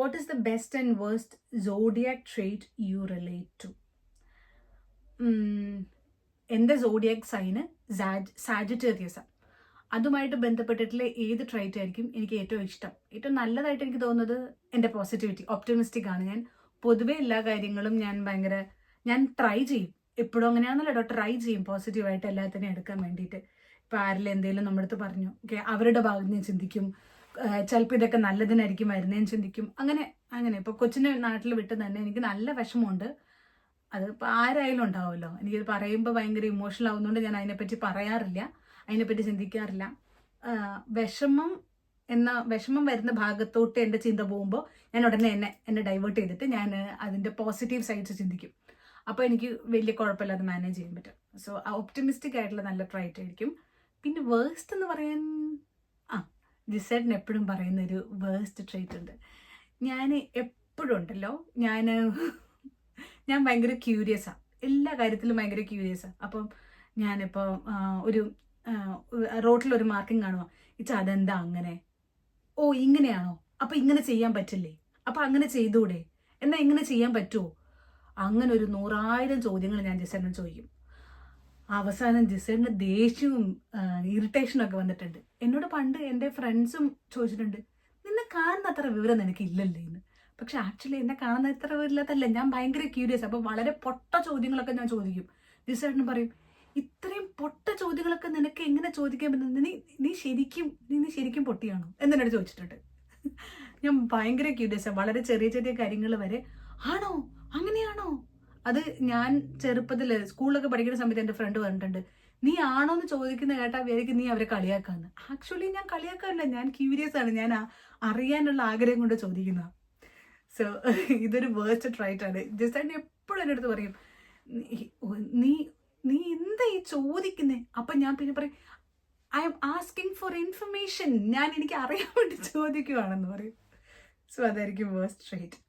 What is the best and worst zodiac trait you relate to? എൻ്റെ zodiac sign സാജിറ്റേറിയസാണ്. അതുമായിട്ട് ബന്ധപ്പെട്ടിട്ടുള്ള ഏത് ട്രൈറ്റ് ആയിരിക്കും എനിക്ക് ഏറ്റവും ഇഷ്ടം? ഏറ്റവും നല്ലതായിട്ട് എനിക്ക് തോന്നുന്നത് എൻ്റെ പോസിറ്റിവിറ്റി, ഒപ്റ്റിമിസ്റ്റിക് ആണ് ഞാൻ. പൊതുവേ എല്ലാ കാര്യങ്ങളും ഞാൻ ട്രൈ ചെയ്യും. എപ്പോഴും അങ്ങനെയാണെന്നല്ലോ, ട്രൈ ചെയ്യും പോസിറ്റീവായിട്ട് എല്ലാത്തിനെയും എടുക്കാൻ വേണ്ടിയിട്ട്. ഇപ്പം ആരെങ്കിലും എന്തെങ്കിലും നമ്മുടെ അടുത്ത് പറഞ്ഞു, ഓക്കെ, അവരുടെ ഭാഗത്ത് നിന്ന് ചിന്തിക്കും. ചിലപ്പോൾ ഇതൊക്കെ നല്ലതിനായിരിക്കും വരുന്നതെന്ന് ചിന്തിക്കും. അങ്ങനെ ഇപ്പോൾ കൊച്ചിനെ നാട്ടിൽ വിട്ട് തന്നെ എനിക്ക് നല്ല വിഷമമുണ്ട്. അത് ഇപ്പോൾ ആരായാലും ഉണ്ടാവുമല്ലോ. എനിക്കത് പറയുമ്പോൾ ഭയങ്കര ഇമോഷണൽ ആവുന്നതുകൊണ്ട് ഞാൻ അതിനെപ്പറ്റി പറയാറില്ല, അതിനെപ്പറ്റി ചിന്തിക്കാറില്ല. വിഷമം വരുന്ന ഭാഗത്തോട്ട് എൻ്റെ ചിന്ത പോകുമ്പോൾ ഞാൻ ഉടനെ എന്നെ ഡൈവേർട്ട് ചെയ്തിട്ട് ഞാൻ അതിൻ്റെ പോസിറ്റീവ് സൈഡ്സ് ചിന്തിക്കും. അപ്പോൾ എനിക്ക് വലിയ കുഴപ്പമില്ലാതെ മാനേജ് ചെയ്യാൻ പറ്റും. സോ ഒപ്റ്റിമിസ്റ്റിക് ആയിട്ടുള്ള നല്ല ട്രൈറ്റ് ആയിരിക്കും. പിന്നെ വേഴ്സ്റ്റ് എന്ന് പറയാൻ ജിസേട്ടൻ എപ്പോഴും പറയുന്നൊരു വേഴ്സ്റ്റ് ട്രൈറ്റ് ഉണ്ട്. ഞാൻ എപ്പോഴും ഉണ്ടല്ലോ, ഞാൻ ഭയങ്കര ക്യൂരിയസാണ്, എല്ലാ കാര്യത്തിലും ഭയങ്കര ക്യൂരിയസാണ്. അപ്പം ഞാനിപ്പോൾ ഒരു റോട്ടിലൊരു മാർക്കിംഗ് കാണുക, ഇച്ചാ അതെന്താ അങ്ങനെ, ഓ ഇങ്ങനെയാണോ, അപ്പം ഇങ്ങനെ ചെയ്യാൻ പറ്റില്ലേ, അപ്പം അങ്ങനെ ചെയ്തൂടെ, എന്നാൽ ഇങ്ങനെ ചെയ്യാൻ പറ്റുമോ, അങ്ങനെ ഒരു 100,000 ചോദ്യങ്ങൾ ഞാൻ ജിസേട്ടനോട് ചോദിക്കും. അവസാനം ജിസേട്ടന് ദേഷ്യവും ഇറിറ്റേഷനും ഒക്കെ വന്നിട്ടുണ്ട്. എന്നോട് പണ്ട് എൻ്റെ ഫ്രണ്ട്സും ചോദിച്ചിട്ടുണ്ട്, നിന്നെ കാണുന്ന അത്ര വിവരം നിനക്കില്ലല്ലേ എന്ന്. പക്ഷെ ആക്ച്വലി എന്നെ കാണുന്ന ഇത്ര വിവരമില്ലാത്തല്ല, ഞാൻ ഭയങ്കര ക്യൂരിയസ്. അപ്പോൾ വളരെ പൊട്ട ചോദ്യങ്ങളൊക്കെ ഞാൻ ചോദിക്കും. ജിസേട്ടന് പറയും, ഇത്രയും പൊട്ട ചോദ്യങ്ങളൊക്കെ നിനക്ക് എങ്ങനെ ചോദിക്കാൻ പറ്റുന്നത്, നീ ശരിക്കും പൊട്ടിയാണോ എന്നോട് ചോദിച്ചിട്ടുണ്ട്. ഞാൻ ഭയങ്കര ക്യൂരിയസാണ്. വളരെ ചെറിയ ചെറിയ കാര്യങ്ങൾ വരെ ആണോ, അങ്ങനെയാണോ. അത് ഞാൻ ചെറുപ്പത്തിൽ സ്കൂളിലൊക്കെ പഠിക്കുന്ന സമയത്ത് എൻ്റെ ഫ്രണ്ട് പറഞ്ഞിട്ടുണ്ട്, നീ ആണോ എന്ന് ചോദിക്കുന്ന കേട്ടാ വിചാരിക്കും നീ അവരെ കളിയാക്കാന്ന്. ആക്ച്വലി ഞാൻ കളിയാക്കാറില്ല, ഞാൻ ക്യൂരിയസ് ആണ്, ഞാൻ അറിയാനുള്ള ആഗ്രഹം കൊണ്ട് ചോദിക്കുന്ന. സോ ഇതൊരു വേഴ്സ്റ്റ് ട്രൈറ്റ് ആണ്. ജസ്റ്റ് എപ്പോഴും എൻ്റെ അടുത്ത് പറയും, നീ എന്താ ഈ ചോദിക്കുന്നേ. അപ്പം ഞാൻ പിന്നെ പറയും, I am asking for information, എനിക്ക് അറിയാൻ വേണ്ടി ചോദിക്കുവാണെന്ന് പറയും. സോ അതായിരിക്കും വേഴ്സ്റ്റ് ട്രൈറ്റ്.